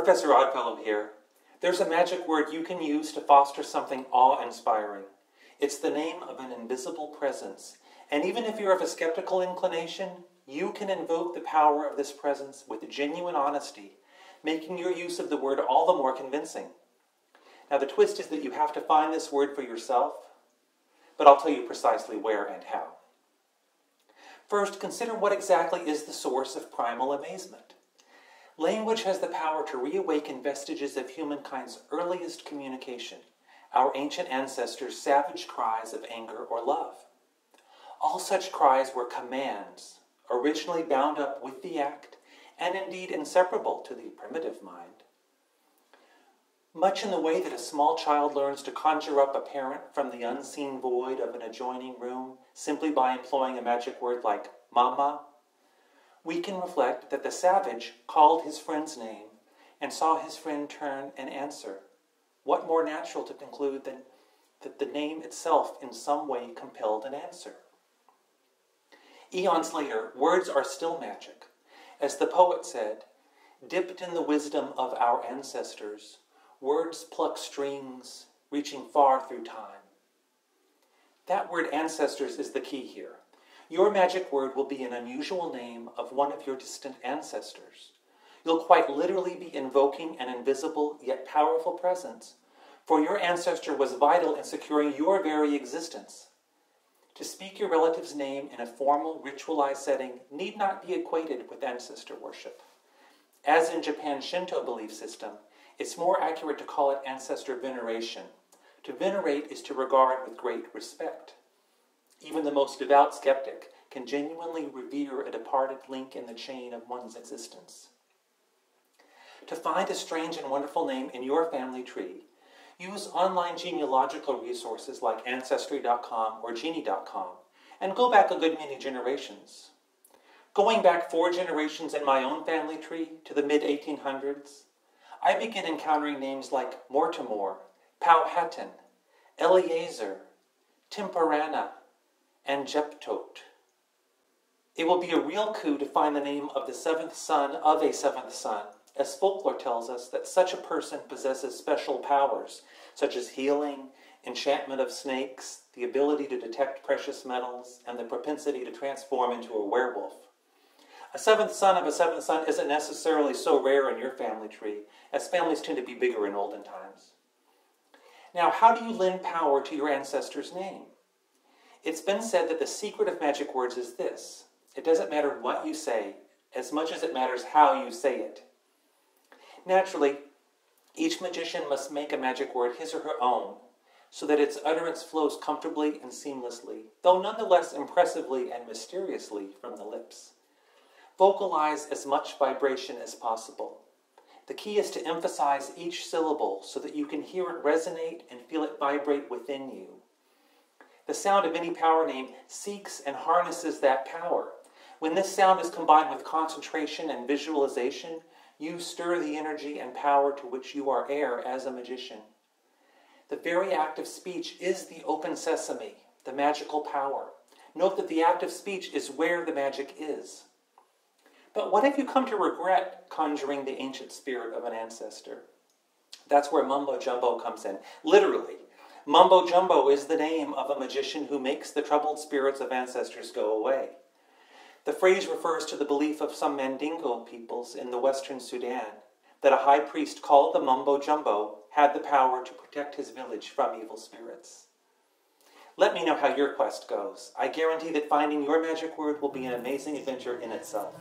Professor Oddfellow here. There's a magic word you can use to foster something awe-inspiring. It's the name of an invisible presence. And even if you're of a skeptical inclination, you can invoke the power of this presence with genuine honesty, making your use of the word all the more convincing. Now the twist is that you have to find this word for yourself, but I'll tell you precisely where and how. First, consider what exactly is the source of primal amazement. Language has the power to reawaken vestiges of humankind's earliest communication, our ancient ancestors' savage cries of anger or love. All such cries were commands, originally bound up with the act, and indeed inseparable to the primitive mind. Much in the way that a small child learns to conjure up a parent from the unseen void of an adjoining room simply by employing a magic word like mama, we can reflect that the savage called his friend's name and saw his friend turn and answer. What more natural to conclude than that the name itself in some way compelled an answer? Eons later, words are still magic. As the poet said, dipped in the wisdom of our ancestors, words pluck strings, reaching far through time. That word ancestors is the key here. Your magic word will be an unusual name of one of your distant ancestors. You'll quite literally be invoking an invisible yet powerful presence, for your ancestor was vital in securing your very existence. To speak your relative's name in a formal, ritualized setting need not be equated with ancestor worship. As in Japan's Shinto belief system, it's more accurate to call it ancestor veneration. To venerate is to regard with great respect. Even the most devout skeptic can genuinely revere a departed link in the chain of one's existence. To find a strange and wonderful name in your family tree, use online genealogical resources like Ancestry.com or Genie.com and go back a good many generations. Going back 4 generations in my own family tree to the mid-1800s, I begin encountering names like Mortimer, Powhatan, Eleazar, Timparana, and Jeptot. It will be a real coup to find the name of the 7th son of a 7th son, as folklore tells us that such a person possesses special powers, such as healing, enchantment of snakes, the ability to detect precious metals, and the propensity to transform into a werewolf. A 7th son of a 7th son isn't necessarily so rare in your family tree, as families tend to be bigger in olden times. Now, how do you lend power to your ancestor's name? It's been said that the secret of magic words is this: it doesn't matter what you say, as much as it matters how you say it. Naturally, each magician must make a magic word his or her own, so that its utterance flows comfortably and seamlessly, though nonetheless impressively and mysteriously from the lips. Vocalize as much vibration as possible. The key is to emphasize each syllable so that you can hear it resonate and feel it vibrate within you. The sound of any power name seeks and harnesses that power. When this sound is combined with concentration and visualization, you stir the energy and power to which you are heir as a magician. The very act of speech is the open sesame, the magical power. Note that the act of speech is where the magic is. But what if you come to regret conjuring the ancient spirit of an ancestor? That's where mumbo-jumbo comes in. Literally, mumbo-jumbo is the name of a magician who makes the troubled spirits of ancestors go away. The phrase refers to the belief of some Mandingo peoples in the western Sudan that a high priest called the mumbo-jumbo had the power to protect his village from evil spirits. Let me know how your quest goes. I guarantee that finding your magic word will be an amazing adventure in itself.